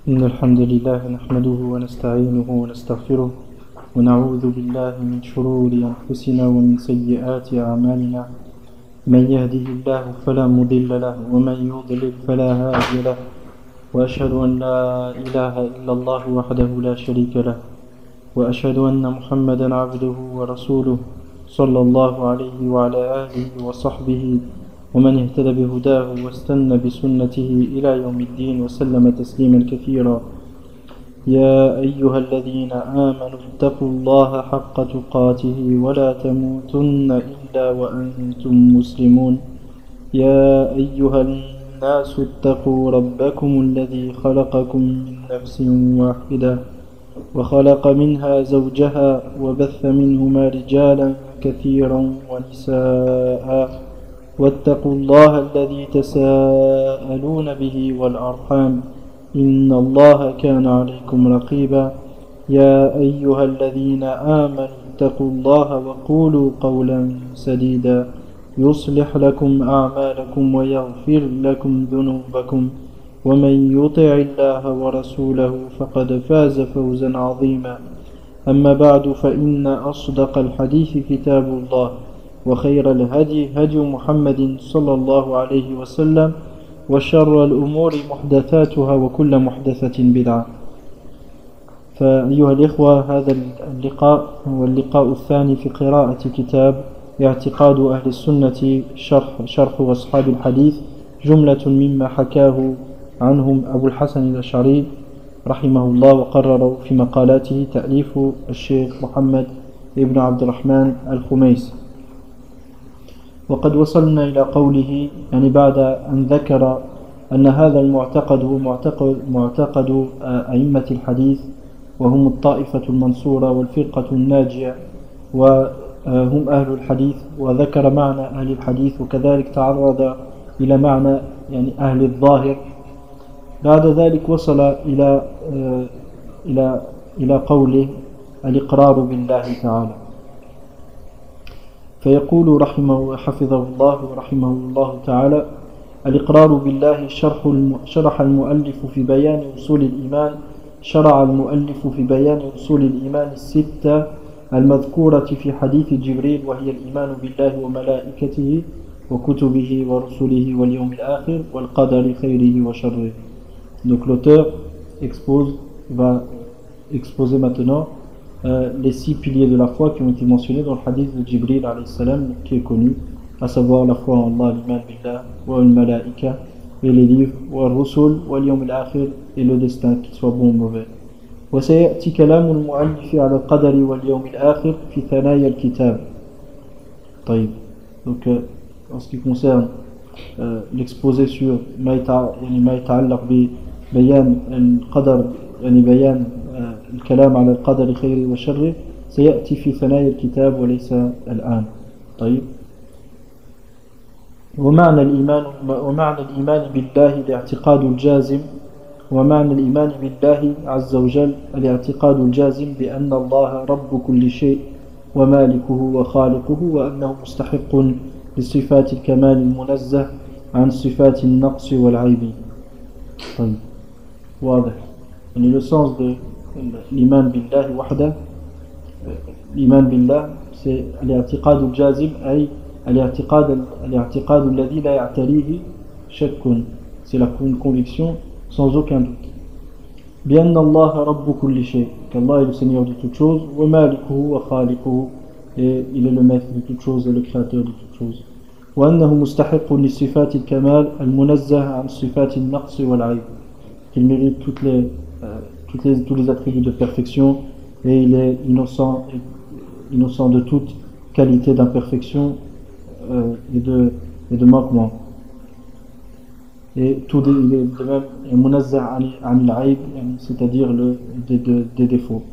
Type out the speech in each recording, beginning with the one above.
إن الحمد لله نحمده ونستعينه ونستغفره ونعوذ بالله من شرور أنفسنا ومن سيئات أعمالنا. من يهده الله فلا مضل له ومن يضلل فلا هادي له، وأشهد أن لا إله إلا الله وحده لا شريك له، وأشهد أن محمدا عبده ورسوله صلى الله عليه وعلى آله وصحبه ومن اهتدى بهداه واستنى بسنته إلى يوم الدين وسلم تسليما كثيرا. يا أيها الذين آمنوا اتقوا الله حق تقاته ولا تموتن إلا وأنتم مسلمون. يا أيها الناس اتقوا ربكم الذي خلقكم من نفس واحدة وخلق منها زوجها وبث منهما رجالا كثيرا ونساء، واتقوا الله الذي تساءلون به والأرحام إن الله كان عليكم رقيبا. يا أيها الذين آمنوا اتقوا الله وقولوا قولا سديدا يصلح لكم أعمالكم ويغفر لكم ذنوبكم، ومن يطع الله ورسوله فقد فاز فوزا عظيما. أما بعد، فإن أصدق الحديث كتاب الله، وخير الهدي هدي محمد صلى الله عليه وسلم، وشر الأمور محدثاتها وكل محدثة بدعة. فأيها الإخوة، هذا اللقاء هو اللقاء الثاني في قراءة كتاب اعتقاد أهل السنة شرح أصحاب الحديث، جملة مما حكاه عنهم أبو الحسن الأشعري رحمه الله وقرر في مقالاته تأليف الشيخ محمد ابن عبد الرحمن الخميس. وقد وصلنا إلى قوله، يعني بعد أن ذكر أن هذا المعتقد هو معتقد أئمة الحديث، وهم الطائفة المنصورة والفرقة الناجية، وهم أهل الحديث، وذكر معنى أهل الحديث، وكذلك تعرض إلى معنى يعني أهل الظاهر. بعد ذلك وصل إلى قوله الإقرار بالله تعالى، فيقول حفظه الله ورحمه الله تعالى: الإقرار بالله شرح المؤلف في بيان أصول الإيمان شرع المؤلف في بيان أصول الإيمان الستة المذكورة في حديث جبريل، وهي الإيمان بالله وملائكته وكتبه ورسله واليوم الآخر والقدر خيره وشره. Donc l'auteur va exposer maintenant les 6 piliers de la foi qui ont été mentionnés dans le hadith de Jibril alayhi salam, qui est connu, à savoir la foi en Allah, l'iman billah, wa al-malaika, et les livres, wa al-rusul, wa al-yawm al-akhir, et le destin, qu'il soit bon ou mauvais. وسيأتي كلام المؤلف على القدر واليوم الآخر في ثنايا الكتاب. طيب. Donc en ce qui concerne l'exposé sur ما يتعلق ببيان القدر، يعني بيان الكلام على القدر خيره وشره، سيأتي في ثنايا الكتاب وليس الآن. طيب. ومعنى الإيمان بالله الاعتقاد الجازم، ومعنى الإيمان بالله عز وجل الاعتقاد الجازم بأن الله رب كل شيء ومالكه وخالقه، وأنه مستحق لصفات الكمال المنزه عن صفات النقص والعيب. طيب. واضح. يعني le sens de l'iman billah wahda, l'iman billah c'est الاعتقاد الجازم، أي الاعتقاد الذي لا يعتريه شك، c'est la conviction sans aucun doute. بأن الله رب كل شيء، qu'Allah est le Seigneur de toutes choses, ومالكه وخالقه, et il est le maître de toutes choses et le créateur de toutes choses. وأنه مستحق لصفات الكمال المنزه عن صفات النقص والعيب, qu'il mérite tous les attributs de perfection, et il est innocent de toute qualité d'imperfection et de manquement. Et tout il est de même munazzah an al-aib, c'est-à-dire des défauts.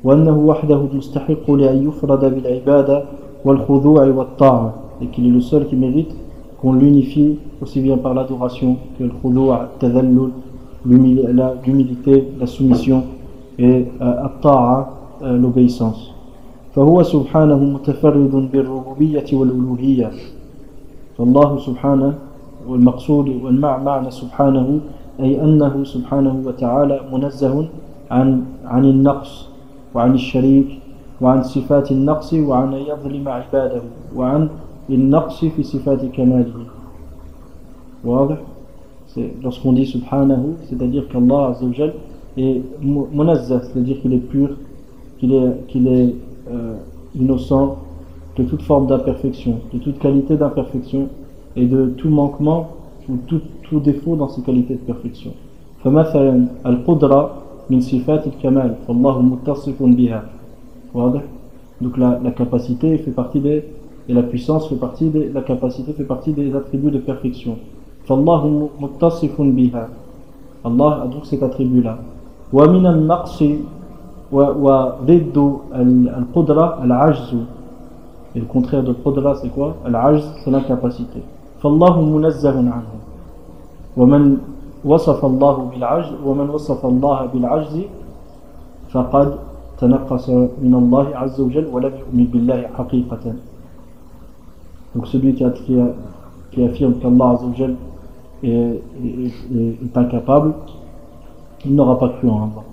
وأنه وحده المستحق لأن يفرد بالعبادة والخضوع والطاعة, et qu'il est le seul qui mérite qu'on l'unifie aussi bien par l'adoration que le khudou', tadallul, l'humilité, la soumission, et at-ta'a, l'obéissance. فهو سبحانه متفرد بالربوبية والألوهية. فالله سبحانه والمقصود والمعنى سبحانه أي أنه سبحانه وتعالى منزه عن النقص وعن الشريك وعن صفات النقص وعن أن يظلم عباده وعن النقص في صفات كماله. واضح؟ Lorsqu'on dit subhanahu, c'est-à-dire qu'Allah Azza wa Jal est munazzah, c'est-à-dire qu'il est pur, qu'il est innocent de toute forme d'imperfection, de toute qualité d'imperfection et de tout manquement ou tout défaut dans ses qualités de perfection. فمثلا القدرة من صفات الكمال فالله متصف بها. واضح؟ Donc la capacité fait partie des, et la puissance fait partie des, la capacité fait partie des attributs de perfection. فالله متصف بها. Allah a donc cet attribut-là. ومن النقص وضد القدرة العجز. Et le contraire de القدرة c'est quoi? العجز c'est l'incapacité. فالله منزه عنه. ومن وصف الله بالعجز ومن وصف الله بالعجز فقد تنقص من الله عز وجل ولم يؤمن بالله حقيقة. Donc celui qui affirme qu'Allah Azza wa Jal est incapable, il n'aura pas cru en Allah.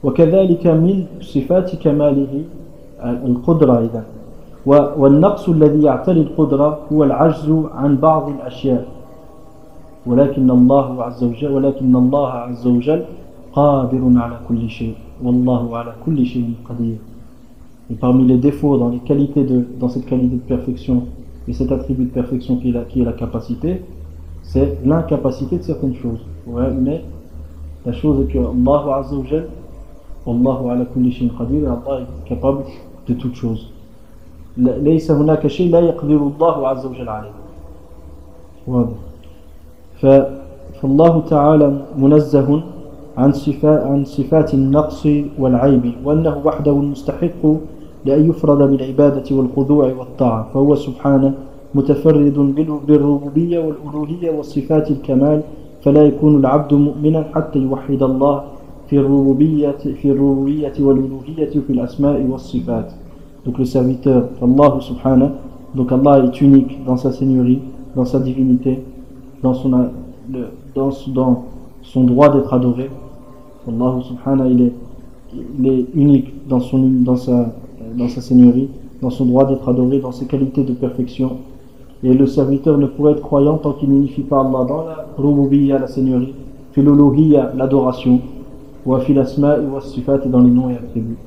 وكذلك من صفات كماله القدرة إذا. والنقص الذي يعتري القدرة هو العجز عن بعض الأشياء. ولكن الله عز وجل قادر على كل شيء والله على كل شيء قدير. Et parmi les défauts dans cette qualité de perfection et cet attribut de perfection qui est la capacité, c'est l'incapacité de certaines choses. Ouais, mais la chose est que Allah Azza wa Jal, Wallahu ala kulli shay'in qadir, Allah est capable de toutes choses. ليس هناك شيء لا يقدر الله عز وجل عليه. واضح. فالله تعالى منزه عن صفات النقص والعيب وأنه وحده المستحق لأن يفرد بالعبادة والخضوع والطاعة فهو سبحانه متفرد بالربوبية والألوهية والصفات الكمال فلا يكون العبد مؤمنا حتى يوحد الله في الربوبية والألوهية وفي الأسماء والصفات. Donc le serviteur Allah subhanahu, donc Allah est unique dans sa seigneurie, dans sa divinité, dans son droit d'être adoré. Allah subhanahu il est unique dans sa seigneurie, dans son droit d'être adoré, dans ses qualités de perfection. Et le serviteur ne pourrait être croyant tant qu'il n'unifie pas Allah dans la rububiyya, la seigneurie, fil uluhiyya, l'adoration, wa fil asma'i wa sifat, et dans les noms et attributs.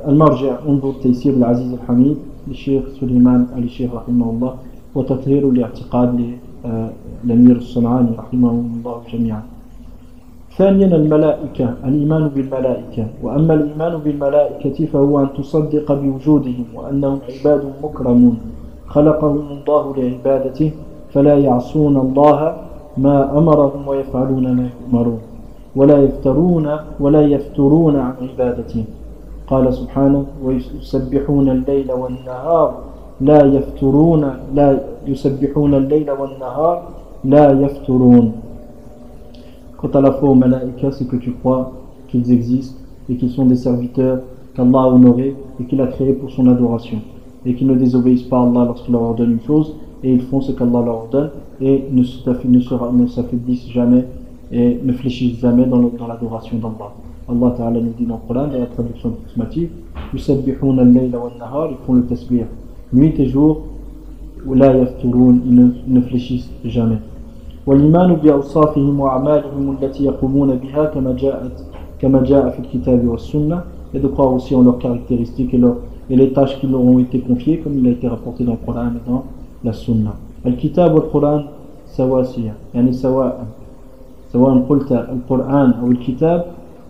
المرجع انظر تيسير العزيز الحميد للشيخ سليمان آل الشيخ رحمه الله وتطهير الاعتقاد للأمير الصنعاني رحمه الله جميعا. ثانيا الملائكة، الإيمان بالملائكة. وأما الإيمان بالملائكة فهو أن تصدق بوجودهم وأنهم عباد مكرمون خلقهم الله لعبادته فلا يعصون الله ما أمرهم ويفعلون ما يؤمرون ولا يفترون عن عبادته. قال سبحانه ويسبحون الليل والنهار يسبحون الليل والنهار لا يفترون. Quant à la foi aux malaïkas, c'est que tu crois qu'ils existent et qu'ils sont des serviteurs qu'Allah a honorés et qu'il a créés pour son adoration et qu'ils ne désobéissent pas à Allah lorsqu'il leur ordonne une chose et ils font ce qu'Allah leur ordonne et ne s'affaiblissent jamais et ne fléchissent jamais dans l'adoration d'Allah. Allah Ta'ala nous dit dans le Coran, dans la traduction approximative, yusabbihuna al-layla wan-nahar, ils font le tasbih nuit et jour, ou la yafturun, ils ne fléchissent jamais. والإيمان بأوصافهم وأعمالهم التي يقومون بها كما جاء في الكتاب والسنة, et de croire aussi en leurs caractéristiques et les tâches qui leur ont été confiées comme il a été rapporté dans le Coran et dans la Sunna. الكتاب والقرآن سواسية يعني سواء قلت القرآن أو الكتاب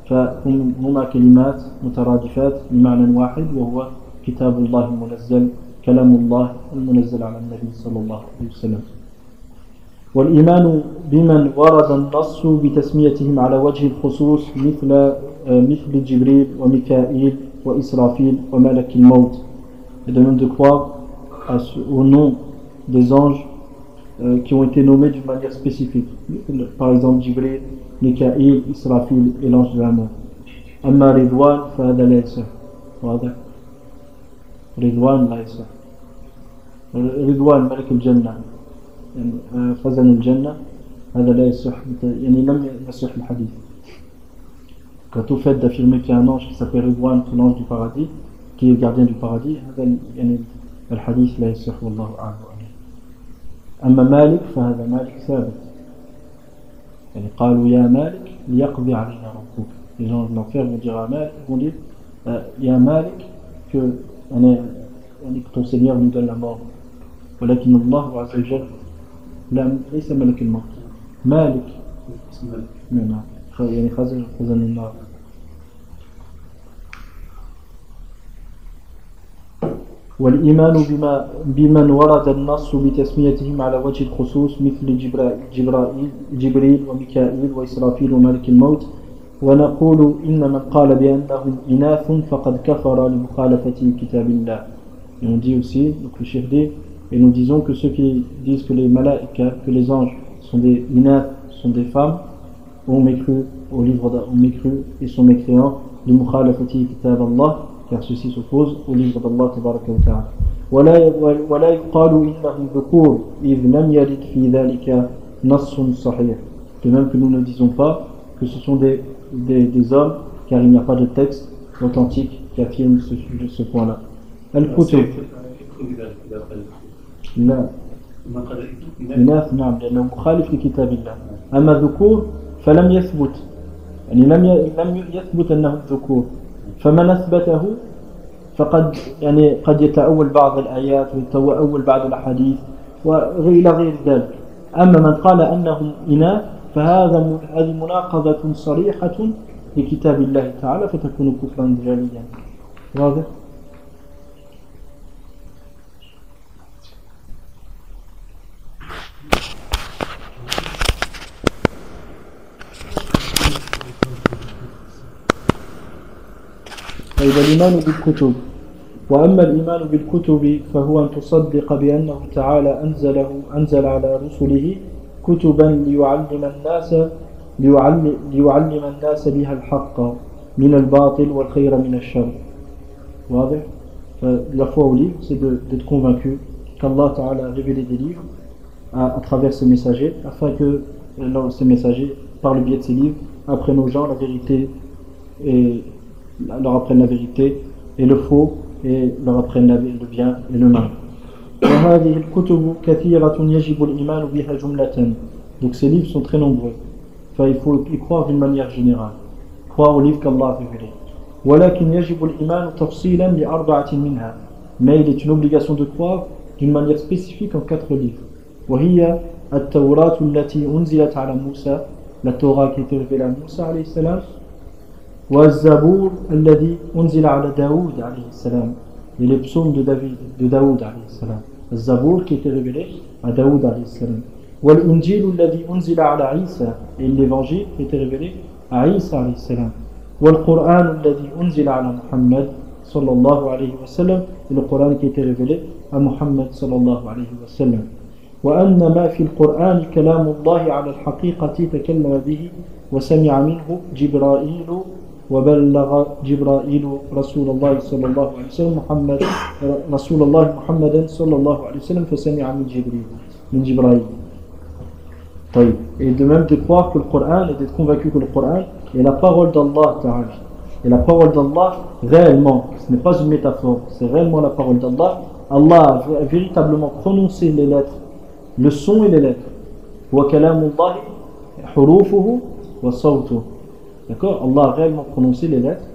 فهما كلمات مترادفات بمعنى واحد وهو كتاب الله المنزل كلام الله المنزل على النبي صلى الله عليه وسلم. والإيمان بمن ورد النص بتسميتهم على وجه الخصوص مثل جبريل وميكائيل وإسرافيل وملك الموت. Et de même de croire au nom des anges qui ont été nommés d'une manière spécifique. Par exemple Jibril, Mikaïl, Israfil et l'ange de la mort. Amma Ridwan fahada la yasah. Ridwan la yasah. Ridwan Malik al-Jannah, Khazan al-Jannah, هذا لا يصح يعني لم يصح الحديث. Quant au fait d'affirmer qu'il y a un ange qui s'appelle Ridwan, l'ange du paradis, qui est gardien du paradis, هذا يعني الحديث لا يصح والله أعلم. أما مالك فهذا مالك ثابت. يعني قالوا يا مالك ليقضي علينا ربك. Les gens de l'enfer vont dire à Malik, vont dire يا مالك que ton Seigneur nous donne la mort. ولكن الله عز وجل ليس ملك الموت. مالك نعم يعني خزن النار. والإيمان بمن ورد النص بتسميتهم على وجه الخصوص مثل جبريل وميكائيل وإسرافيل وملك الموت. ونقول إن من قال بأنهم إناث فقد كفر لمخالفة كتاب الله. Et on dit aussi, donc le chef dit, et nous disons que ceux qui disent que les malaïkas, que les anges sont des inath, sont des femmes, ont mécru au livre ont mécru et sont mécréants du mukhalafati kitab Allah, car ceci s'oppose au livre d'Allah tabaraka wa ta'ala. ولا يقال إنهم ذكور إذ لم يرد في ذلك نص صحيح. De même que nous ne disons pas que ce sont des hommes, car il n'y a pas de texte authentique qui affirme ce point-là. الكتب لا إناث نعم لأنه مخالف لكتاب الله. أما ذكور فلم يثبت يعني لم يثبت أنه ذكور، فمن أثبته فقد يعني قد يتأول بعض الآيات ويتأول بعض الأحاديث وإلى غير ذلك. أما من قال أنهم إناث فهذه مناقضة صريحة لكتاب الله تعالى فتكون كفرا جليا. واضح؟ طيب الإيمان بالكتب. وأما الإيمان بالكتب فهو أن تصدق بأنه تعالى أنزل على رسله كتبا ليعلم الناس بها الحق من الباطل والخير من الشر. واضح؟ La foi au livre, c'est d'être convaincu qu'Allah Ta'ala a révélé des livres à travers ses messagers, afin que ces messagers, par le biais de ces livres, apprennent aux gens la vérité et leur apprennent la vérité et le faux et leur apprennent le bien et le mal. وهذه الكتب كثيرة يجب الإيمان بها جملة. Donc ces livres sont très nombreux. Enfin, il faut y croire d'une manière générale. Croire aux livres qu'Allah a révélés. ولكن يجب الإيمان تفصيلا لأربعة منها. Mais il est une obligation de croire d'une manière spécifique en 4 livres. وهي التوراة التي أنزلت على موسى. La Torah qui était révélée à Moussa alayhi salam. والزبور الذي أنزل على داود عليه السلام. Et les psaumes de Daoud alayhi salam. Le Zabour qui était révélé à Daoud alayhi salam. والإنجيل الذي أنزل على عيسى. Et l'évangile qui était révélé à Isa alayhi salam. والقرآن الذي أنزل على محمد صلى الله عليه وسلم. Et le Coran qui était révélé à Muhammad صلى الله عليه وسلم. وأن ما في القرآن كلام الله على الحقيقة تكلم به وسمع منه جبرائيل وبلغ جبرائيل رسول الله صلى الله عليه وسلم رسول الله محمدا صلى الله عليه وسلم فسمع من جبرائيل. طيب. Et de même de croire que le Coran et d'être convaincu que le Coran est la parole d'Allah Ta'ala. Et la parole d'Allah réellement, ce n'est pas une métaphore, c'est réellement la parole d'Allah. Allah a véritablement prononcé les lettres, le son et les lettres. Wa kalamullahi hurufuhu wa sawtuhu. D'accord? Allah a réellement prononcé les lettres.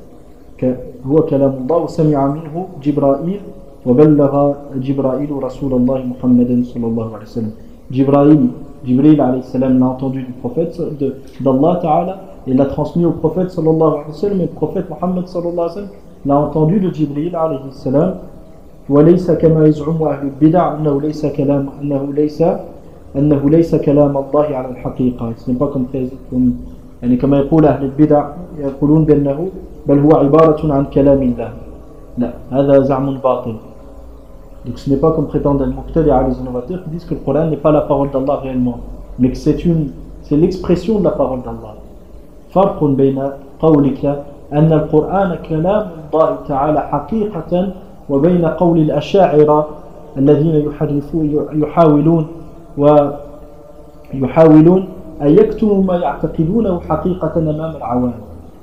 هو كلام الله وسمع منه جبرائيل وبلغ جبرائيل رسول الله محمد صلى الله عليه وسلم. Jibril alayhi salam l'a entendu du prophète d'Allah Ta'ala et l'a transmis au prophète sallallahu alayhi wa sallam, et le prophète Muhammad sallallahu alayhi wa sallam l'a entendu de Jibril alayhi salam. وليس كما يزعم أهل البدع أنه ليس كلام الله على الحقيقة. Ce n'est pas comme يعني كما يقول أهل البدع يقولون بأنه بل هو عبارة عن كلام الله. لا, هذا زعم باطل. Donc ce n'est pas comme prétendent al-Muqtadi'a, les innovateurs qui disent que le Coran n'est pas la parole d'Allah réellement, mais que c'est l'expression de la parole d'Allah. فرق بين قولك أن القرآن كلام الله تعالى حقيقة وبين قول الأشاعرة الذين يحاولون أن يكتموا ما يعتقدونه حقيقة أمام العوام.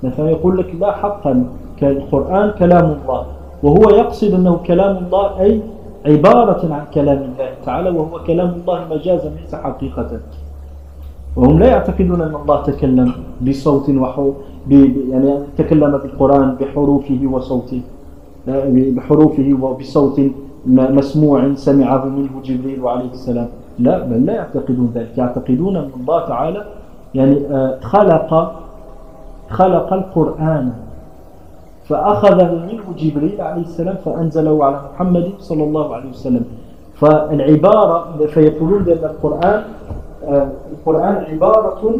مثلا يقول لك لا حقا القرآن كلام الله، وهو يقصد أنه كلام الله أي عبارة عن كلام الله تعالى، وهو كلام الله مجازا ليس حقيقة. وهم لا يعتقدون أن الله تكلم بصوت يعني تكلم بالقرآن بحروفه وصوته، بحروفه وبصوت مسموع سمعه منه جبريل عليه السلام. لا، بل لا يعتقدون ذلك، يعتقدون أن الله تعالى يعني خلق القرآن فأخذه منه جبريل عليه السلام فأنزله على محمد صلى الله عليه وسلم. فالعبارة فيقولون بأن القرآن عبارة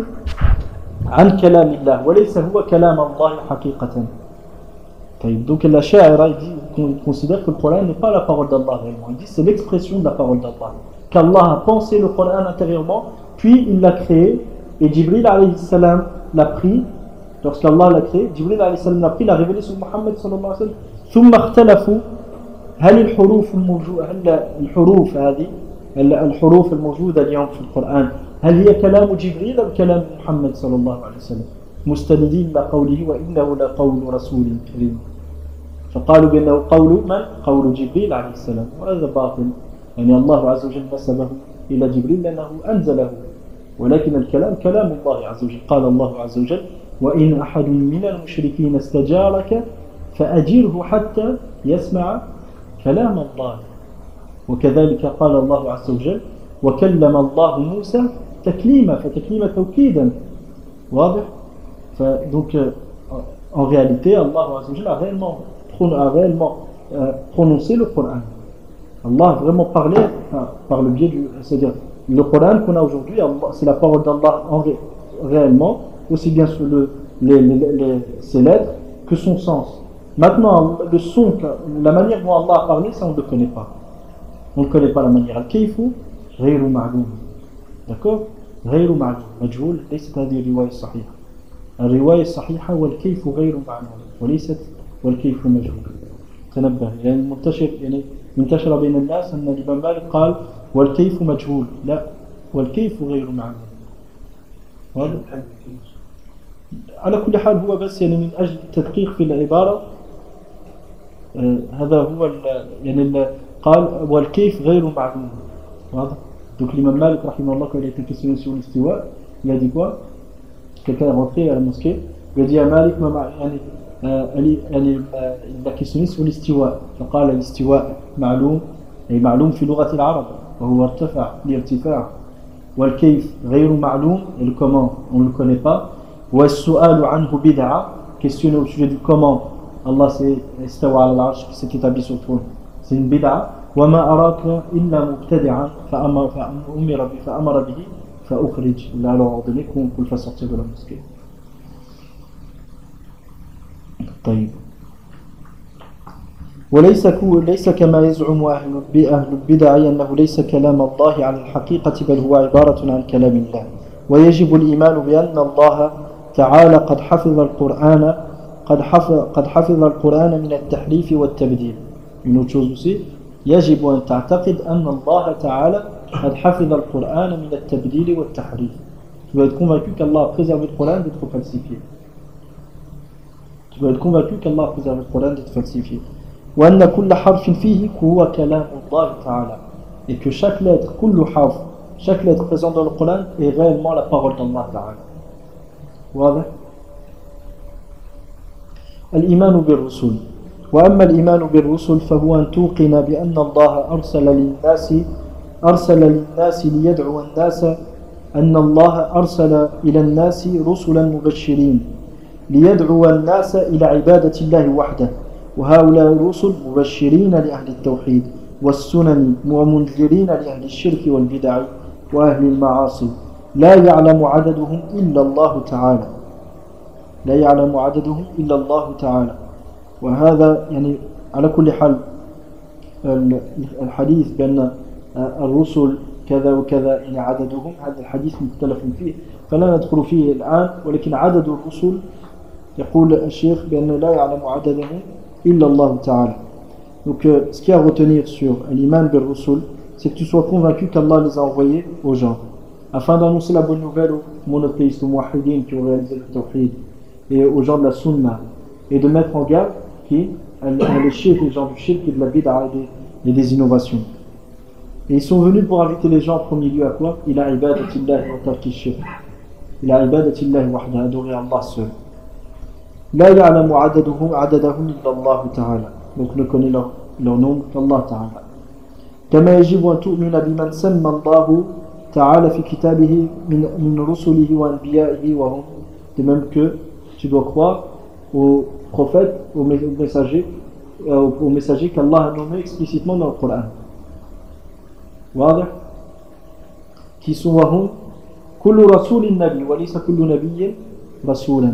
عن كلام الله وليس هو كلام الله حقيقة. طيب, donc la Sha'ira considère que le Coran n'est pas la parole d'Allah réellement. Il dit c'est l'expression de la parole d'Allah. Qu'Allah a pensé le Coran intérieurement, puis il l'a créé, et Jibril alayhi salam l'a pris. Lorsqu'Allah l'a créé, Jibril alayhi salam l'a pris, l'a révélé sur Muhammad sallallahu alayhi wa sallam. ثم اختلفوا هل الحروف الموجودة اليوم في القرآن هل هي كلام جبريل أو كلام محمد صلى الله عليه وسلم، مستندين إلى قوله وإنه لقول رسول كريم. فقالوا بأنه قول من؟ قول جبريل عليه السلام، وهذا باطل. يعني الله عز وجل نسبه إلى جبريل لأنه أنزله، ولكن الكلام كلام الله عز وجل. قال الله عز وجل وإن أحد من المشركين استجارك فأجره حتى يسمع كلام الله. وكذلك قال الله عز وجل وكلم الله موسى تكليما، فتكليما توكيدا. واضح؟ Donc en réalité Allah Azza wa Jalla a réellement prononcé le Coran. Allah a vraiment parlé par le biais du, c'est-à-dire le Coran qu'on a aujourd'hui, c'est la parole d'Allah réellement, aussi bien sur ses lettres que son sens. Maintenant le son, la manière dont Allah a parlé, ça on ne le connaît pas. On ne connaît pas la manière. Al-kayfu ghayru ma'lum. D'accord? غير معلوم مجهول، ليست هذه الرواية الصحيحة. الرواية الصحيحة والكيف غير معلوم وليست والكيف مجهول. تنبه، يعني منتشر بين الناس أن الإمام مالك قال والكيف مجهول، لا، والكيف غير معلوم. واضح؟ على كل حال هو بس يعني من أجل التدقيق في العبارة، هذا هو يعني قال والكيف غير معلوم. واضح؟ Donc l'imam Malik, rahimahullah, quand il a été questionné sur l'istiwa, il a dit quoi? Quelqu'un est rentré à la mosquée, il a dit à Malik, il a questionné sur l'istiwa. فقال الاستواء معلوم، أي معلوم في لغة العرب، وهو ارتفع لارتفاع. والكيف غير معلوم، et le comment, on ne le connaît pas. والسؤال عنه بدعة, questionné au sujet du comment Allah s'est استوى على العرش, s'est établi sur le trône, c'est une bid'a. وما أراك إلا مبتدعا فأمر به فأخرج. Il a alors ordonné qu'on le fasse sortir de la mosquée. طيب. وليس كما يزعم أهل البدع أنه ليس كلام الله على الحقيقة، بل هو عبارة عن كلام الله. ويجب الإيمان بأن الله تعالى قد حفظ القرآن من التحريف والتبديل. Une autre chose aussi, يجب أن تعتقد أن الله تعالى قد حفظ القرآن من التبديل والتحريف. Tu dois être convaincu qu'Allah a préservé le Coran d'être falsifié. Tu dois être convaincu qu'Allah a préservé le Coran d'être falsifié. وأن كل حرف فيه هو كلام الله تعالى. Et que chaque lettre, كل حرف, chaque lettre présente dans le Coran est réellement la parole d'Allah تعالى. واضح؟ الإيمان بالرسل. وأما الإيمان بالرسل فهو أن توقن بأن الله أرسل للناس ليدعو الناس، أن الله أرسل إلى الناس رسلا مبشرين ليدعو الناس إلى عبادة الله وحده، وهؤلاء الرسل مبشرين لأهل التوحيد والسنن ومنذرين لأهل الشرك والبدع وأهل المعاصي، لا يعلم عددهم إلا الله تعالى. لا يعلم عددهم إلا الله تعالى. وهذا يعني على كل حال الحديث بأن الرسل كذا وكذا يعني عددهم، هذا الحديث مختلف فيه فلا ندخل فيه الآن، ولكن عدد الرسل يقول الشيخ بأنه لا يعلم عددهم إلا الله تعالى. Donc ce qu'il y a à retenir sur l'iman bil rusul, c'est que tu sois convaincu qu'Allah les a envoyés aux gens. afin d'annoncer la bonne nouvelle aux monothéistes, aux muwahhidines qui ont réalisé le tawhid, et aux gens de la sunna, et de mettre en garde qui les shirk, les gens du shirk et de la bid'a et des innovations. Et ils sont venus pour inviter les gens en premier lieu à quoi? Ila ibadatillahi wa tarki shirk. Ila ibadatillahi wahda, adorer Allah seul. La ya'lamu adadahum illa Allah ta'ala. Donc ne connaît leur nombre qu'Allah ta'ala. كما يجب أن تؤمن بمن سمى الله تعالى في كتابه من رسله وأنبيائه وهم. De même que tu dois croire aux prophètes, aux messagers qu'Allah a nommés explicitement dans le Coran. واضح؟ qui sont وهم كل رسول نبي وليس كل نبي رسولا.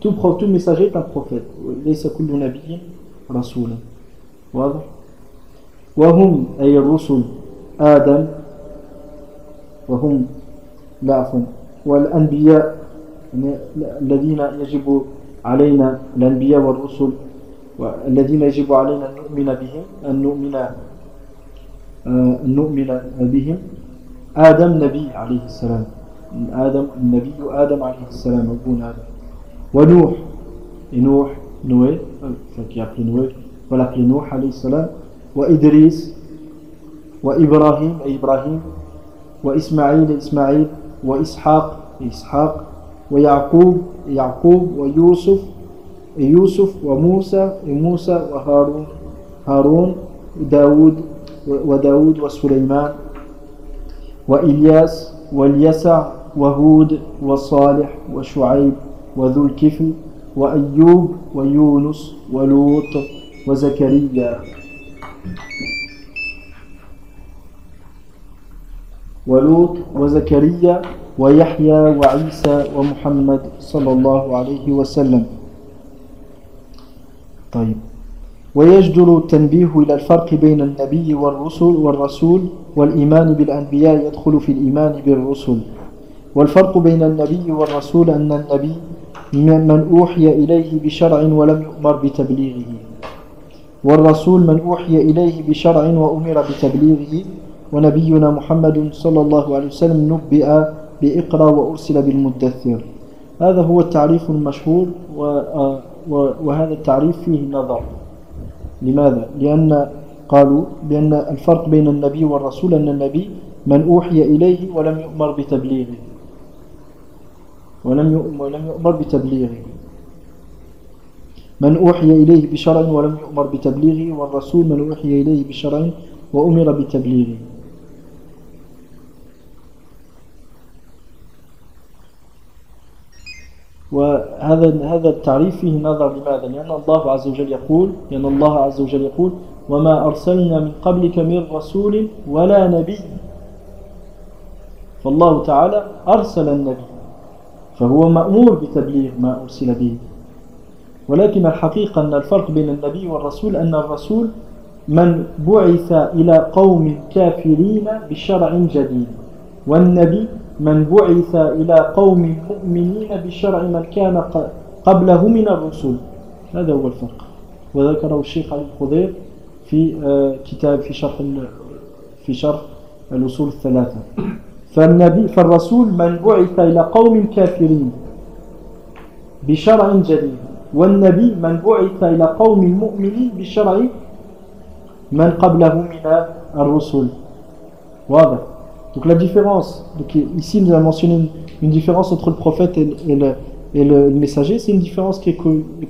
Tout messager est un prophète. ليس كل نبي رسولا. واضح؟ وهم أي الرسل آدم وهم لا عفوا والأنبياء الذين يجب علينا الأنبياء والرسل الذين يجب علينا أن نؤمن بهم آدم نبي عليه السلام النبي آدم عليه السلام أبونا آدم ونوح Noé qui a appelé Noé on l'appelait Nuh عليه السلام وإدريس وإبراهيم وإسماعيل وإسحاق ويعقوب ويوسف وموسى وهارون وداود وسليمان وإلياس واليسع وهود وصالح وشعيب وذو الكفل وأيوب ويونس ولوط وزكريا ويحيى وعيسى ومحمد صلى الله عليه وسلم. طيب. ويجدر التنبيه إلى الفرق بين النبي والرسول والإيمان بالأنبياء يدخل في الإيمان بالرسل. والفرق بين النبي والرسول أن النبي من أوحي إليه بشرع ولم يؤمر بتبليغه والرسول من أوحي إليه بشرع وأمر بتبليغه ونبينا محمد صلى الله عليه وسلم نبئ بإقرأ وأرسل بالمدثر. هذا هو التعريف المشهور وهذا التعريف فيه نظر. لماذا؟ لأن قالوا بأن الفرق بين النبي والرسول أن النبي من أوحي إليه ولم يؤمر بتبليغه من أوحي إليه بشرع ولم يؤمر بتبليغه والرسول من أوحي إليه بشرع وأمر بتبليغه. وهذا التعريف فيه نظر. لماذا؟ لأن الله عز وجل يقول وما أرسلنا من قبلك من رسول ولا نبي. فالله تعالى أرسل النبي فهو مأمور بتبليغ ما أرسل به. ولكن الحقيقة أن الفرق بين النبي والرسول أن الرسول من بعث إلى قوم كافرين بشرع جديد والنبي من بعث إلى قوم مؤمنين بشرع من كان قبله من الرسل. هذا هو الفرق وذكره الشيخ علي الخضير في كتاب في شرح الأصول الثلاثة. فالرسول من بعث إلى قوم كافرين بشرع جديد والنبي من بعث إلى قوم مؤمنين بشرع من قبله من الرسل. واضح. Donc la différence, donc ici nous avons mentionné une différence entre le prophète et le messager. C'est une différence qui est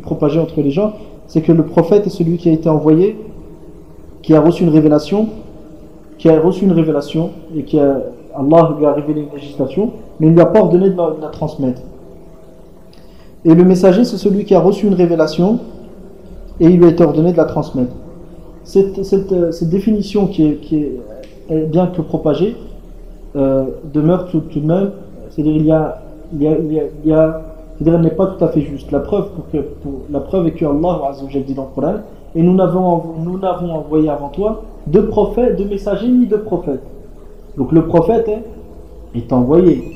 propagée entre les gens. C'est que le prophète est celui qui a été envoyé, qui a reçu une révélation et Allah lui a révélé une législation, mais il ne lui a pas ordonné de la transmettre. Et le messager, c'est celui qui a reçu une révélation et il lui a été ordonné de la transmettre. Cette définition qui est bien que propagée demeure tout de même, c'est-à-dire elle n'est pas tout à fait juste. La preuve est que Allah Azza wa Jalla dit dans le Coran et nous n'avons envoyé avant toi de prophètes, de messagers ni de prophètes. Donc le prophète est envoyé.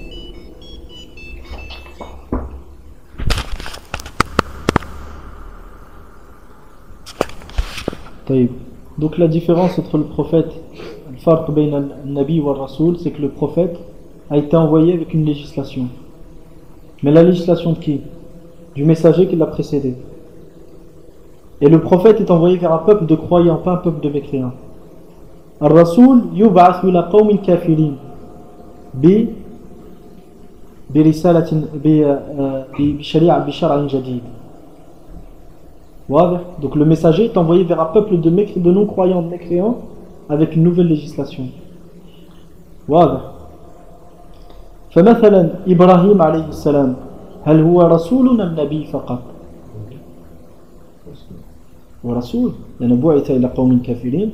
Donc la différence entre le prophète, le farq bayna al-nabi wa al-rasoul, c'est que le prophète a été envoyé avec une législation. Mais la législation de qui? Du messager qui l'a précédé. Et le prophète est envoyé vers un peuple de croyants, pas un peuple de mécréants. Ar-Rasoul yub'ath ila qawmin kafirin bi-shar'in jadid. Donc le messager est envoyé vers un peuple de non-croyants, de mécréants, avec une nouvelle législation. فمثلا إبراهيم عليه السلام هل هو رسول أم نبي فقط؟ ورسول لأنه بعث إلى قوم كافرين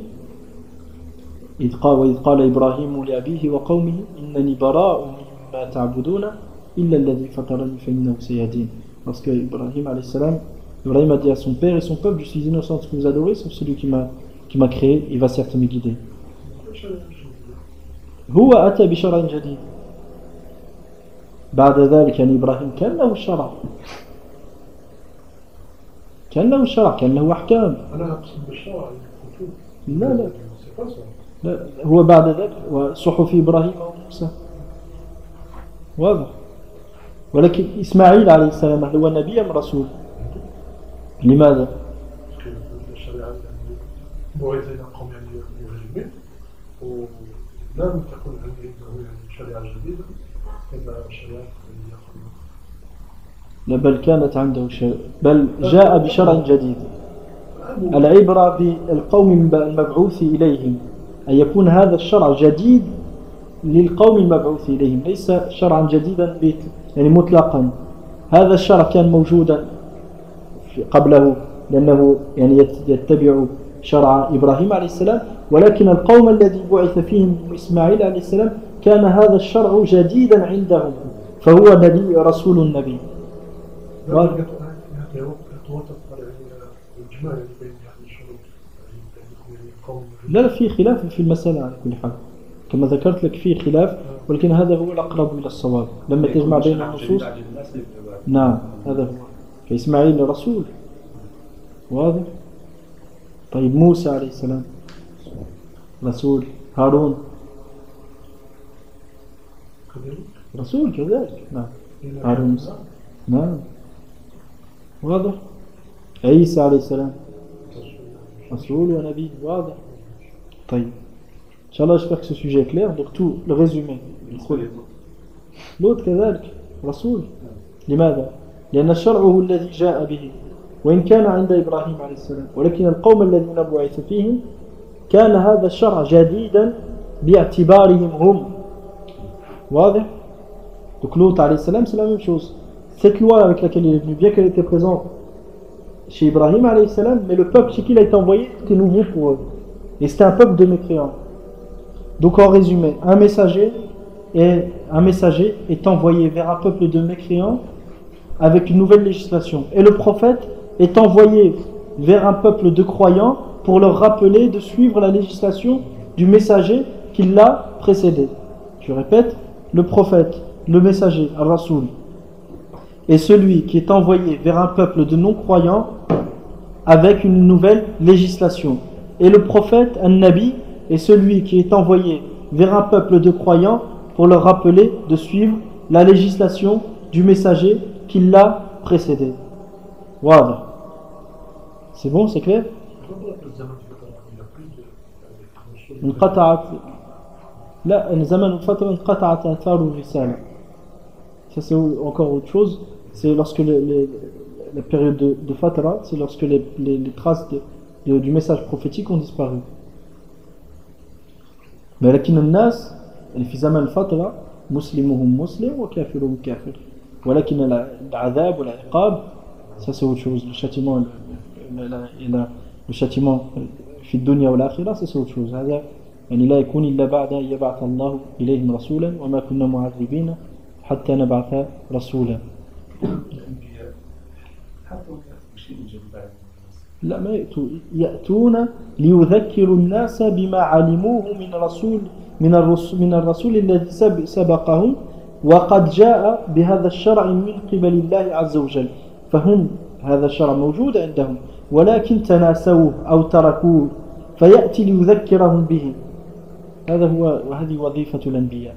وإذ قال إبراهيم لأبيه وقومه إنني براء مما تعبدون إلا الذي فطرني فإنه سيهدين. Parce que Ibrahim a dit à son père et son peuple, je suis innocent de ce que vous adorez, sauf celui qui m'a créé, il va certes me guider. هو أتى بشرع جديد. بعد ذلك يعني إبراهيم كان له الشرع، كان له أحكام. أنا أقصد بالشرع لا هو بعد ذلك وصحف إبراهيم وموسى واضح. ولكن إسماعيل عليه السلام هل هو نبي أم رسول؟ لماذا؟ الشريعة بعث إلى قوم مجرمين ولم تكن عنده شريعة جديدة إلا شريعة لا بل كانت عنده بل جاء بشرع جديد. العبرة بالقوم المبعوث إليهم أن يكون هذا الشرع جديد للقوم المبعوث إليهم، ليس شرعا جديدا يعني مطلقا. هذا الشرع كان موجودا قبله لأنه يعني يتبع شرع إبراهيم عليه السلام، ولكن القوم الذي بعث فيهم إسماعيل عليه السلام كان هذا الشرع جديدا عندهم، فهو نبي رسول النبي. لا في خلاف في المسألة على كل حال كما ذكرت لك، في خلاف، ولكن هذا هو الأقرب إلى الصواب لما تجمع بين النصوص. نعم هذا هو. فإسماعيل رسول واضح. طيب موسى عليه السلام رسول، هارون رسول كذلك. نعم هارون نعم واضح. عيسى عليه السلام رسول ونبي واضح. طيب Inch'Allah, j'espère que ce sujet est clair. Donc tout le résumé. L'autre كذلك رسول. لماذا؟ لأن الشرع هو الذي جاء به وإن كان عند إبراهيم عليه السلام، ولكن القوم الذين بعث فيهم كان هذا الشرع جديدا باعتبارهم هم. واضح؟ Donc l'autre عليه السلام c'est la même chose. Cette loi avec laquelle il est venu, bien qu'elle était présente chez Ibrahim alayhi salam, mais le peuple chez qui il a été envoyé était nouveau pour eux. Et c'était un peuple de mécréants. Donc en résumé, un messager est envoyé vers un peuple de mécréants avec une nouvelle législation. Et le prophète est envoyé vers un peuple de croyants pour leur rappeler de suivre la législation du messager qui l'a précédé. Je répète, le prophète, le messager, Ar-Rasoul, est celui qui est envoyé vers un peuple de non-croyants avec une nouvelle législation. Et le prophète, un-Nabi, est celui qui est envoyé vers un peuple de croyants pour leur rappeler de suivre la législation du messager qui l'a précédé. Voilà. C'est bon, c'est clair? لا زمن الفترة انقطعت آثار الرسالة. Ça c'est encore autre chose. C'est lorsque la période de Fatra, c'est lorsque les traces du message prophétique ont disparu. Mais لكن الناس اللي في زمن الفترة مسلمهم مسلم وكافرهم كافر. ولكن العذاب والعقاب, ça c'est autre chose. Le châtiment, le châtiment في الدنيا والآخرة, ça c'est autre chose. هذا يعني لا يكون إلا بعد أن يبعث الله إليهم رسولا وما كنا معذبين حتى نبعث رسولا. لا ما يأتون ليذكروا الناس بما علموه من الرسول الذي سبقهم وقد جاء بهذا الشرع من قبل الله عز وجل. فهم هذا الشرع موجود عندهم ولكن تناسوه أو تركوه فيأتي ليذكرهم به. هذا هو وهذه وظيفة الأنبياء.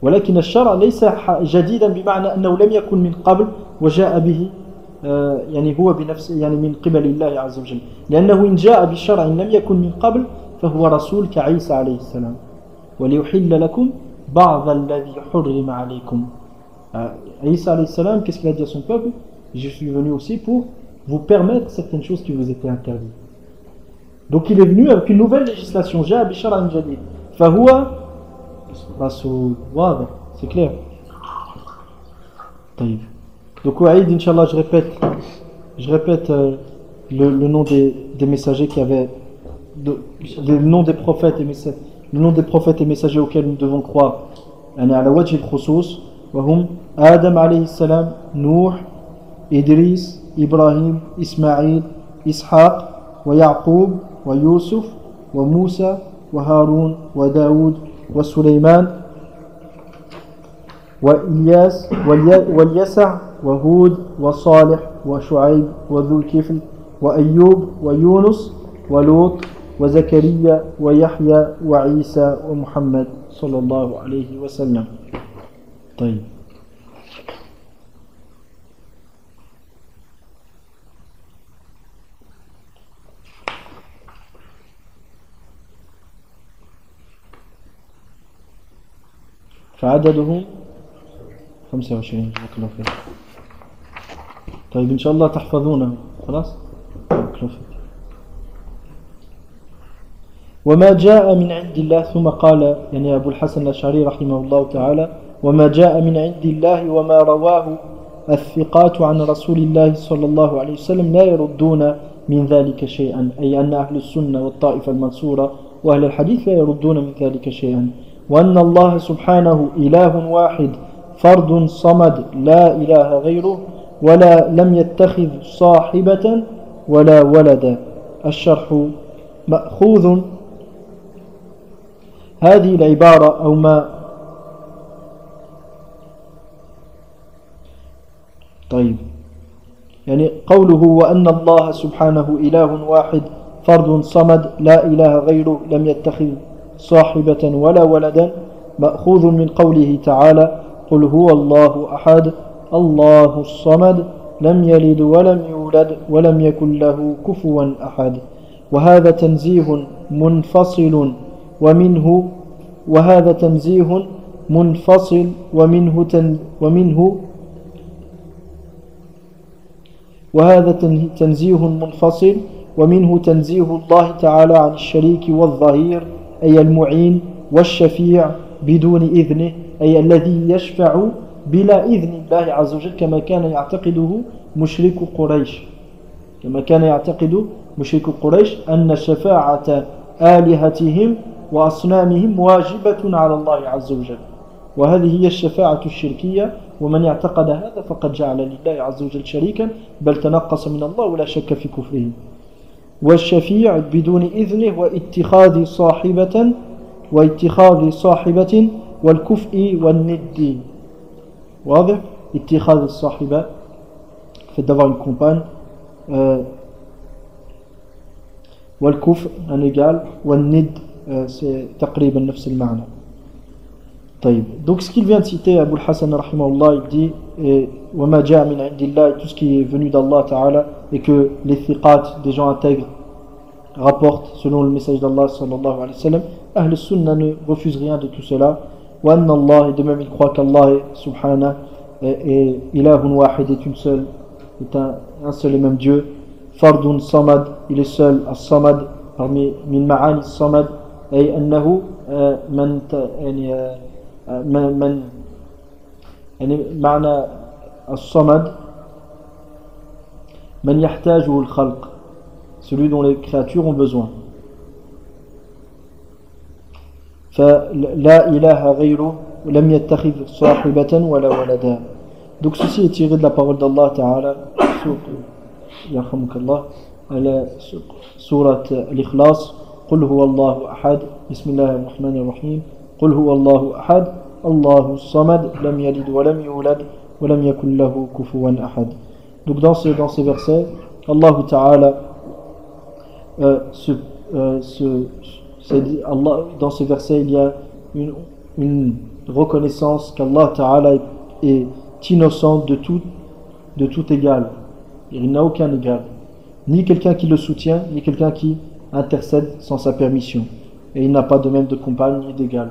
ولكن الشرع ليس جديدا بمعنى أنه لم يكن من قبل وجاء به يعني هو بنفسه يعني من قبل الله عز وجل، لأنه إن جاء بشرع لم يكن من قبل فهو رسول كعيسى عليه السلام. وليحل لكم بعض الذي حرم عليكم. Isa alayhi salam, qu'est-ce qu'il a dit à son peuple? Je suis venu aussi pour vous permettre certaines choses qui vous étaient interdites. Donc il est venu avec une nouvelle législation. Jaa bi shar'in jadid. Fahuwa rasoul. Wadah, c'est clair. Taïb. Donc au Aïd, Inch'Allah, je répète le nom des messagers qui avaient le nom des prophètes et messagers auxquels nous devons croire. Yani ala wajh al-khusus wa hum Adam alayhi salam, Nuh, Idris, Ibrahim, Ismaïl, Ishaq, wa Yaqub, wa Yusuf, wa Musa, wa Harun, wa Daoud, wa Sulaiman, wa Ilyas, wa Yasa, wa Hud, wa Salih, wa Shu'aib, wa Dhul Kifl, wa Ayyub, wa Yunus, wa Lut, wa Zakaria, wa Yahya, wa Isa, wa Muhammad sallallahu alayhi wa sallam. طيب. فعددهم 25. جزاك الله خير. طيب إن شاء الله تحفظونه خلاص. وما جاء من عند الله ثم قال يعني أبو الحسن الأشعري رحمه الله تعالى وما جاء من عند الله وما رواه الثقات عن رسول الله صلى الله عليه وسلم لا يردون من ذلك شيئا أي أن أهل السنة والطائفة المنصورة وأهل الحديث لا يردون من ذلك شيئا وأن الله سبحانه إله واحد فرد صمد لا إله غيره ولا لم يتخذ صاحبة ولا ولدا. الشرح مأخوذ هذه العبارة أو ما طيب يعني قوله وأن الله سبحانه إله واحد فرد صمد لا إله غيره لم يتخذ صاحبة ولا ولدا مأخوذ من قوله تعالى قل هو الله أحد الله الصمد لم يلد ولم يولد ولم يكن له كفوا أحد. وهذا تنزيه منفصل ومنه وهذا تنزيه منفصل وهذا تنزيه منفصل ومنه تنزيه الله تعالى عن الشريك والظهير أي المعين والشفيع بدون إذنه أي الذي يشفع بلا إذن الله عز وجل كما كان يعتقده مشرك قريش أن شفاعة آلهتهم وأصنامهم واجبة على الله عز وجل وهذه هي الشفاعة الشركية ومن اعتقد هذا فقد جعل لله عز وجل شريكا بل تنقص من الله ولا شك في كفره. والشفيع بدون إذنه واتخاذ صاحبة والكفء والند. واضح؟ اتخاذ الصاحبة fait d'avoir une compagne والكفء un égal والند c'est تقريبا نفس المعنى. طيب. Donc ce qu'il vient de citer Abu al-Hasan rahimahullah, il dit وما جاء من عند الله, tout ce qui est venu d'Allah Ta'ala et que les thiqat, des gens intègres, rapportent selon le message d'Allah sallallahu alayhi wa sallam. Ahl Sunnah ne refuse rien de tout cela. Wa anna Allah, et de même il croit qu'Allah subhanahu et ilahun wahid est un seul et même Dieu. Fardun samad, il est seul, as-samad, parmi min ma'ani as-samad, ay annahu man يعني معنى الصمد من يحتاجه الخلق, celui dont les créatures ont besoin. فلا إله غيره لم يتخذ صاحبة ولا ولدا. Donc ceci est tiré de la parole d'Allah Ta'ala sur surat Al-Ikhlas قل هو الله أحد بسم الله الرحمن الرحيم قل هو الله أحد الله الصمد لم يلد ولم يولد ولم يكن له كفوا أحد. Donc dans ces versets Allah Ta'ala Allah, dans ces versets il y a une reconnaissance qu'Allah Ta'ala est innocent de tout égal. Il n'a aucun égal. Ni quelqu'un qui le soutient, ni quelqu'un qui intercède sans sa permission. Et il n'a pas de même de compagne ni d'égal.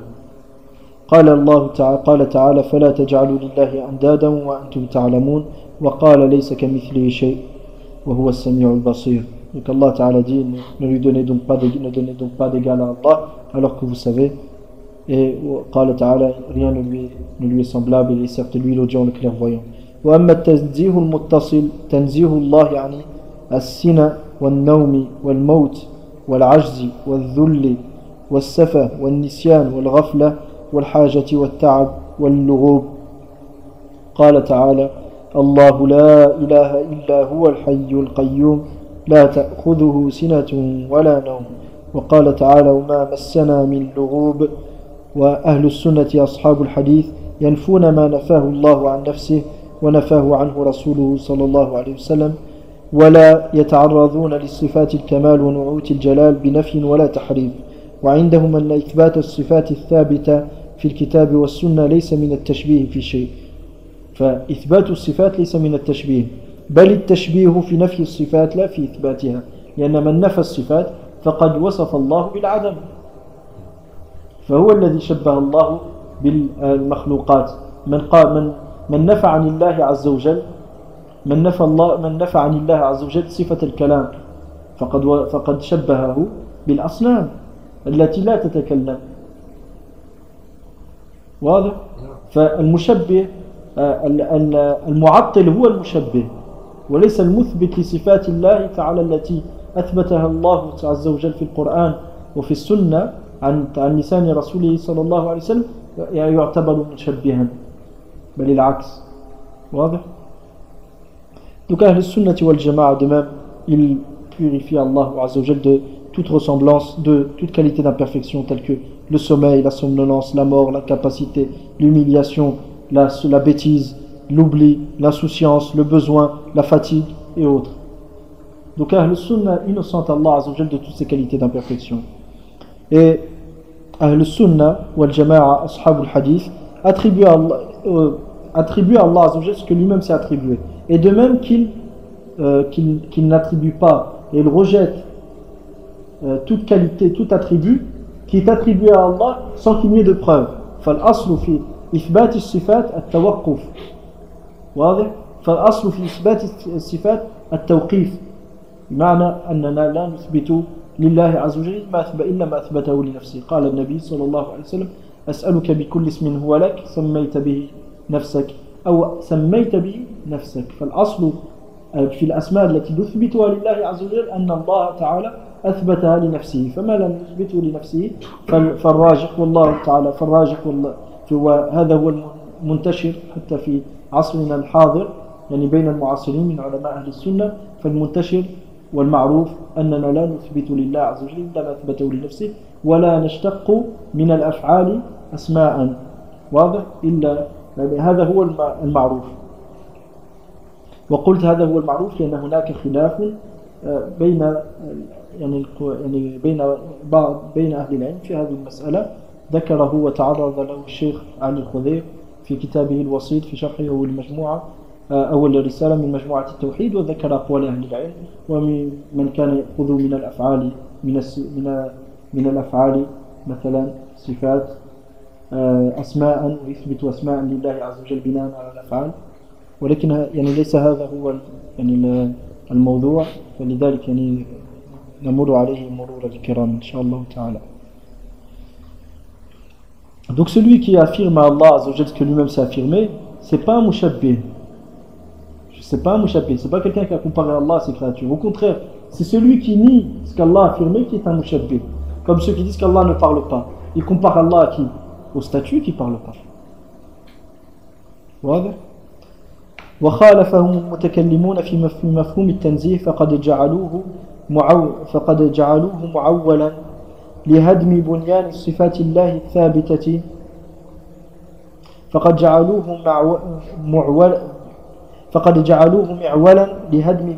قال تعالى فلا تجعلوا لله أندادا وأنتم تعلمون وقال ليس كمثله شيء وهو السميع البصير. Donc Allah Ta'ala dit ne donnez donc pas d'égal à Allah alors que vous savez. Et قال تعالى rien ne lui est semblable, il est certes lui l'audient, le clairvoyant. وأما التنزيه المتصل تنزيه الله يعني السنة والنوم والموت والعجز والذل والسفة والنسيان والغفلة والحاجة والتعب واللغوب. قال تعالى الله لا إله إلا هو الحي القيوم لا تأخذه سنة ولا نوم. وقال تعالى وما مسنا من لغوب. وأهل السنة أصحاب الحديث ينفون ما نفاه الله عن نفسه ونفاه عنه رسوله صلى الله عليه وسلم ولا يتعرضون لصفات الكمال ونعوت الجلال بنفي ولا تحريف. وعندهم أن إثبات الصفات الثابتة في الكتاب والسنة ليس من التشبيه في شيء. فإثبات الصفات ليس من التشبيه، بل التشبيه في نفي الصفات لا في إثباتها، لأن من نفى الصفات فقد وصف الله بالعدم، فهو الذي شبه الله بالمخلوقات. من نفى عن الله عز وجل من نفى عن الله عز وجل صفة الكلام فقد شبهه بالأصنام التي لا تتكلم. واضح؟ فالمشبه المعطل هو المشبه وليس المثبت لصفات الله تعالى التي أثبتها الله عز وجل في القرآن وفي السنة عن لسان رسوله صلى الله عليه وسلم يعتبر مشبها، بل العكس. واضح؟ Donc Ahl al-Sunnah wal Jama'a de même, il purifie Allah Azza wa Jal de toute ressemblance, de toute qualité d'imperfection telle que le sommeil, la somnolence, la mort, l'incapacité, l'humiliation, la bêtise, l'oubli, l'insouciance, le besoin, la fatigue et autres. Donc Ahl al-Sunnah innocente Allah Azza wa Jal de toutes ces qualités d'imperfection. Et Ahl al-Sunnah wal Jama'a, Ashab al-Hadith, attribue à Allah Azza wa Jal ce que lui-même s'est attribué. Et de même qu'il n'attribue pas et il rejette toute qualité, tout attribut qui est attribué à Allah sans qu'il n'y ait de preuve. فالأصل في إثبات الصفات التوقف. واضح؟ فالأصل في إثبات الصفات التوقيف، بمعنى أننا لا نثبت لله عز وجل إلا ما أثبته لنفسه. قال النبي صلى الله عليه وسلم أسألك بكل اسم هو لك سميت به نفسك أو سميت به نفسك. فالأصل في الأسماء التي نثبتها لله عز وجل أن الله تعالى أثبتها لنفسه، فما لم يثبته لنفسه فالراجح والله تعالى فالراجح وهذا هو المنتشر حتى في عصرنا الحاضر، يعني بين المعاصرين من علماء أهل السنة. فالمنتشر والمعروف أننا لا نثبت لله عز وجل إلا ما أثبته لنفسه ولا نشتق من الأفعال أسماء. واضح؟ إلا هذا هو المعروف. وقلت هذا هو المعروف لأن هناك خلاف بين بين أهل العلم في هذه المسألة، ذكره وتعرض له الشيخ علي الخضير في كتابه الوسيط في شرحه المجموعة أول رسالة من مجموعة التوحيد، وذكر أقوال أهل العلم ومن كان يأخذ من الأفعال من الأفعال مثلا صفات أسماء ويثبت أسماء لله عز وجل بناء على الأفعال، ولكن يعني ليس هذا هو يعني الموضوع، فلذلك يعني نمر عليه مرور الكرام إن شاء الله تعالى. Donc celui qui affirme à Allah Azza wa Jal ce que lui-même s'est affirmé, c'est pas un mushabbih. C'est pas un mushabbih, c'est pas quelqu'un qui a comparé Allah à ses créatures. Au contraire, c'est celui qui nie ce qu'Allah a affirmé qui est un mushabbih. Comme ceux qui disent qu'Allah ne parle pas. Ils comparent Allah à qui? Aux statues qui ne parlent pas. واضح؟ وخالفهم المتكلمون في مفهوم التنزيه فقد جعلوه معولا لهدم بنيان صفات الله الثابتة فقد جعلوه معولا لهدم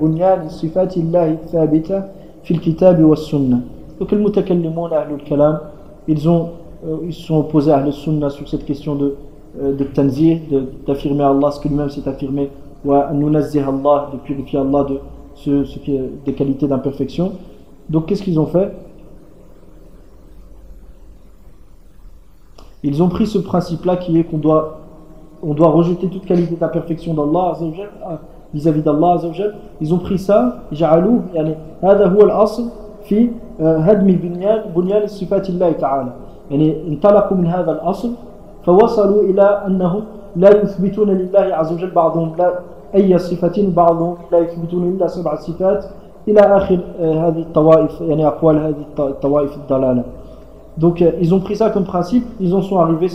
بنيان صفات الله الثابتة في الكتاب والسنة. Donc المتكلمون أهل الكلام ils ont ils se sont opposés à Ahl-Sunnah sur cette question de tanzih, d'affirmer Allah ce que lui-même s'est affirmé, ou à nunazzih Allah, de purifier Allah de ce qui est des qualités d'imperfection. Donc qu'est-ce qu'ils ont fait? Ils ont pris ce principe-là qui est qu'on doit rejeter toute qualité d'imperfection d'Allah vis-à-vis d'Allah Azza wa Jal. Ils ont pris ça, جعلوه يعني هذا هو الأصل في هدم بنيان صفات الله تعالى. يعني انطلقوا من هذا الأصل فوصلوا إلى أنهم لا يثبتون لله عز وجل بعضهم لا أي صفة بعضهم لا يثبتون إلا 7 صفات إلى آخر هذه الطوائف يعني أقوال هذه الطوائف الضلالة. Donc ils ont pris ça comme principe, ils en sont arrivés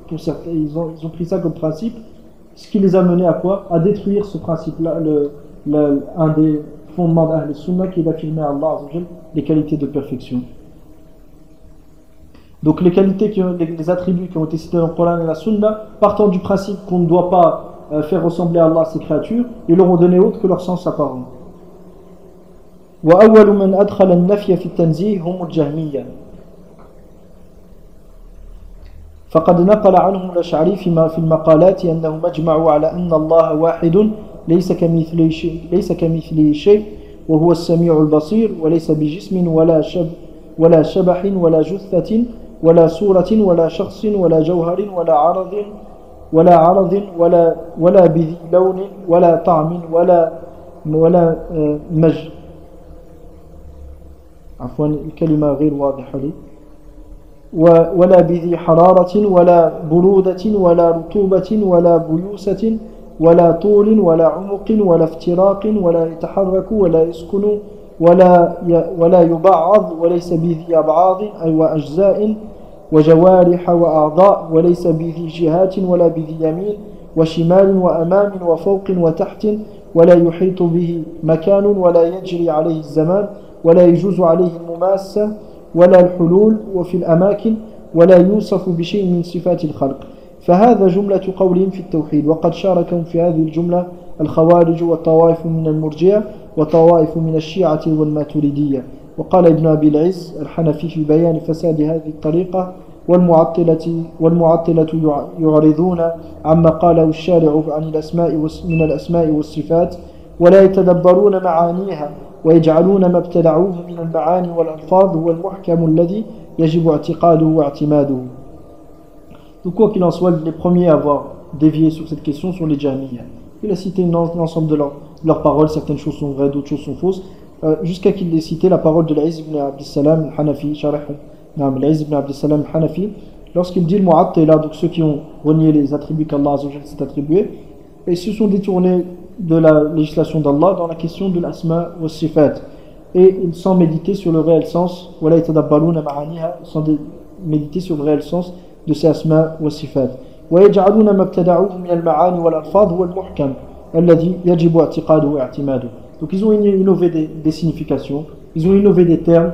pour certains, ils ont pris ça comme principe, ce qui les a menés à quoi? À détruire ce principe-là, un des fondements d'Ahl Sunnah qui est d'affirmer à Allah Azza wa Jal les qualités de perfection. Donc les qualités, les attributs qui ont été cités dans le Coran et la Sunna, partant du principe qu'on ne doit pas faire ressembler à Allah à ses créatures, ils leur ont donné autre que leur sens apparent. وأول من أدخل النفي في التنزيه هم الجهمية. فقد نقل عنهم الأشعري في المقالات أنهم أجمعوا على أن الله واحد ليس كمثله شيء وهو السميع البصير وليس بجسم ولا شبح ولا جثة ولا صورة ولا شخص ولا جوهر ولا عرض ولا بذي لون ولا طعم ولا عفوا الكلمة غير واضحة لي ولا بذي حرارة ولا برودة ولا رطوبة ولا بيوسة ولا طول ولا عمق ولا افتراق ولا يتحرك ولا يسكن ولا يبعض وليس بذي أبعاض أي وأجزاء وجوارح وأعضاء وليس بذي جهات ولا بذي يمين وشمال وأمام وفوق وتحت ولا يحيط به مكان ولا يجري عليه الزمان ولا يجوز عليه المماسة ولا الحلول وفي الأماكن ولا يوصف بشيء من صفات الخلق. فهذا جملة قولهم في التوحيد وقد شاركهم في هذه الجملة الخوارج وطوائف من المرجئة وطوائف من الشيعة والماتريدية. وقال ابن أبي العز الحنفي في بيان فساد هذه الطريقة والمعطلة يعرضون عما قاله الشارع عن من الأسماء والصفات ولا يتدبرون معانيها ويجعلون ما ابتدعوه من المعاني والألفاظ هو المحكم الذي يجب اعتقاده واعتماده. Donc quoi qu'il en soit, les premiers à avoir dévié sur cette question sont les Jahmiyya. Il a cité l'ensemble de leurs paroles, certaines choses sont vraies, d'autres choses sont fausses, jusqu'à qu'il ait cité la parole de l'Izz ibn Abdissalam al-Hanafi, l'Izz ibn Abdissalam al-Hanafi, lorsqu'il dit le Mu'attila, donc ceux qui ont renié les attributs qu'Allah s'est attribués, et ils se sont détournés de la législation d'Allah dans la question de l'asma wa sifat, et ils sans méditer sur le réel sens, sans méditer sur le réel sens de ces asma wa sifat. ويجعلون ما ابتدعوه من المعاني والألفاظ هو المحكم الذي يجب اعتقاده واعتماده. Donc ils ont innové des significations, ils ont innové des termes,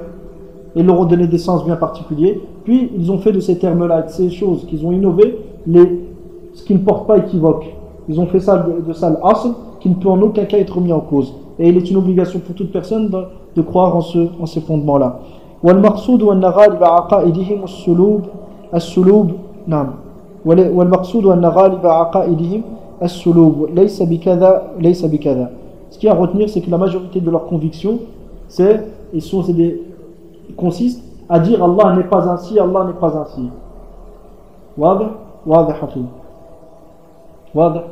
et leur ont donné des sens bien particuliers, puis ils ont fait de ces termes-là, de ces choses qu'ils ont innové, ce qui ne porte pas équivoque. Ils ont fait ça de ça l'asl, qui ne peut en aucun cas être mis en cause. Et il est une obligation pour toute personne de croire en ces fondements-là. والمقصود أن غالب عقائدهم السلوب نعم والمقصود أن غالب عقائدهم السلوب ليس بكذا. Ce qu'il y a à retenir, c'est que la majorité de leurs convictions, consiste à dire Allah n'est pas ainsi, Allah n'est pas ainsi. واضح حقيقي واضح.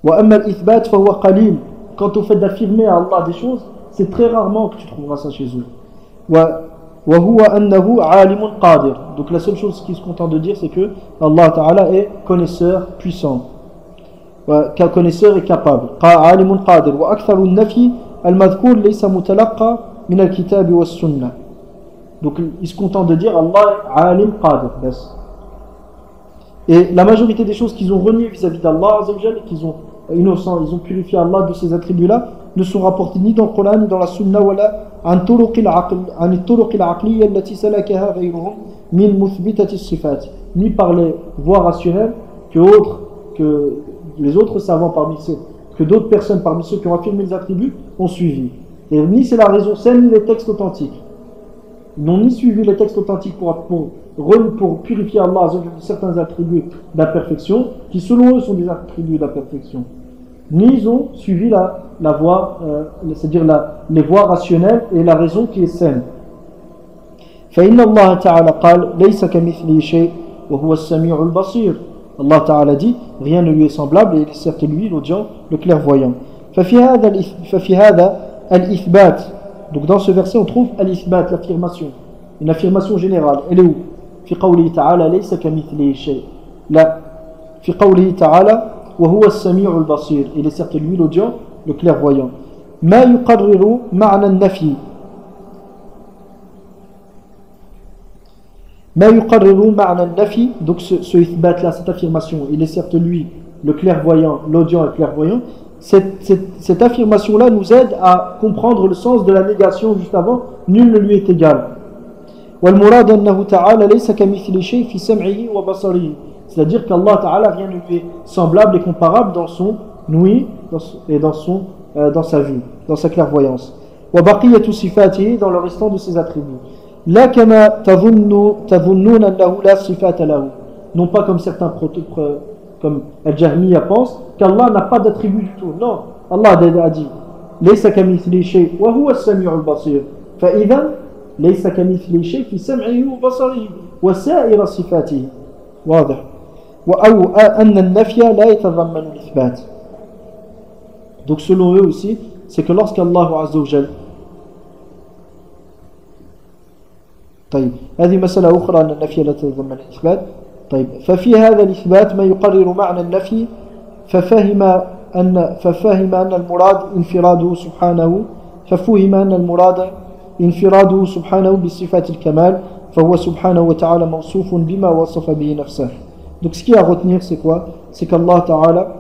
وأما الإثبات فهو قليل. Quant au fait d'affirmer à Allah des choses, c'est très rarement que tu trouveras ça chez eux. وهو أنه عالم قادر. Donc la seule chose qu'ils se contentent de dire, c'est que Allah Ta'ala est connaisseur puissant, connaisseur et capable. عالم قادر. وأكثر النفي المذكور ليس متلقى من الكتاب والسنة. Donc ils se contentent de dire Allah est عالم قادر. Et la majorité des choses qu'ils ont reniées vis-à-vis d'Allah Azza wa Jal, qu'ils ont innocent, ils ont purifié Allah de ces attributs-là, ne sont rapportés ni dans le Coran ni dans la Sunna wala عن الطرق العقلية التي سلكها غيرهم من مثبتة الصفات, ni par les voies rationnelles que les autres savants parmi ceux, que d'autres personnes parmi ceux qui ont affirmé les attributs ont suivi. Et ni c'est la raison saine ni les textes authentiques. Ils n'ont ni suivi les textes authentiques pour purifier Allah de certains attributs d'imperfection, qui selon eux sont des attributs d'imperfection. Ni ils ont suivi la voie, c'est-à-dire les voies rationnelles et la raison qui est saine. فإن الله تعالى قال ليس كمثله شيء وهو السميع البصير. Allah Ta'ala dit rien ne lui est semblable et il est certes lui l'audient, le clairvoyant. ففي هذا الإثبات. Donc dans ce verset on trouve al-ithbat, l'affirmation, une affirmation générale. Elle est où? في قوله تعالى ليس كمثله شيء. Là, في قوله تعالى وهو السميع البصير. Il est certes lui l'audient, le clairvoyant. ما يقرر معنى النفي. ما يقرر معنى النفي. Donc ce ithbat là, cette affirmation, il est certes lui le clairvoyant, l'audient et le clairvoyant. Cette affirmation là nous aide à comprendre le sens de la négation juste avant, nul ne lui est égal. والمراد أنه تعالى ليس كمثله شيء في سمعه وبصره. C'est-à-dire qu'Allah Ta'ala rien ne lui est semblable et comparable dans son ouïe et dans sa vue, dans sa clairvoyance. وبقية صفاته, dans le restant de ses attributs. لا كما تظنون أنه لا صفات له. Non pas comme certains comme Al-Jahmiya pense qu'Allah n'a pas d'attribut du tout. Non, Allah a dit ليس كمثله شيء وهو السميع البصير. فإذا ليس كمثله شيء في سمعه وبصره وسائر صفاته. واضح. أو أن النفي لا يتضمن الإثبات. Donc selon eux aussi, c'est que lorsqu'Allah Azza wa Jal طيب هذه مسألة أخرى أن النفي لا يتضمن الإثبات. طيب ففي هذا الإثبات ما يقرر معنى النفي ففهم أن المراد انفراده سبحانه بصفات الكمال فهو سبحانه وتعالى موصوف بما وصف به نفسه. Donc ce qui est à retenir c'est quoi? C'est qu'Allah Ta'ala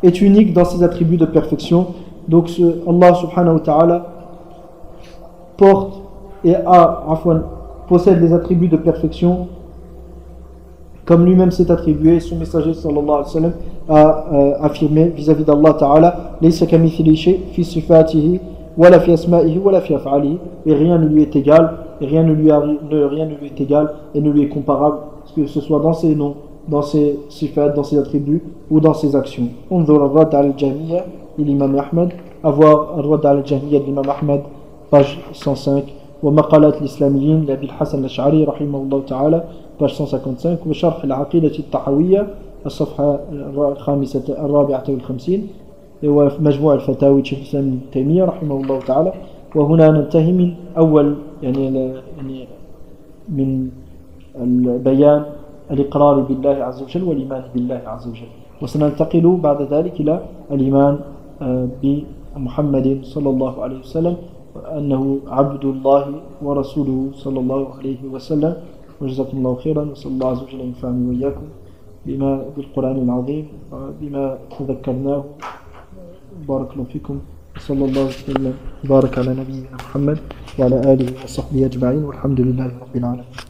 est unique dans ses attributs de perfection. Donc Allah Subhanahu wa Ta'ala porte et possède des attributs de perfection comme lui-même s'est attribué, son messager sallallahu alayhi wa sallam a affirmé vis-à-vis d'Allah Ta'ala laysa kamithlihi shay fi sifatihi wala fi asma'ihi wala fi af'alihi. Et rien ne lui est égal, et rien ne lui est égal et ne lui est comparable, que ce soit dans ses noms, dans ses sifat, dans ses attributs ou dans ses actions. انظر الرد على الجهمية l'imam Ahmed, avoir الرد على الجهمية l'imam Ahmed, page 105. ومقالات الإسلاميين لأبي الحسن الأشعري رحمه الله تعالى page 155. وشرح العقيدة الطحاوية الصفحة 54. ومجموع الفتاوي شيخ الإسلام ابن تيمية رحمه الله تعالى. وهنا ننتهي من أول من البيان الإقرار بالله عز وجل والإيمان بالله عز وجل. وسننتقل بعد ذلك إلى الإيمان بمحمد صلى الله عليه وسلم أنه عبد الله ورسوله صلى الله عليه وسلم. وجزاكم الله خيرا، وصلى الله عز وجل ينفعني وإياكم بالقرآن العظيم بما تذكرناه. بارك الله فيكم، صلى الله وسلم بارك على نبينا محمد وعلى آله وصحبه أجمعين، والحمد لله رب العالمين.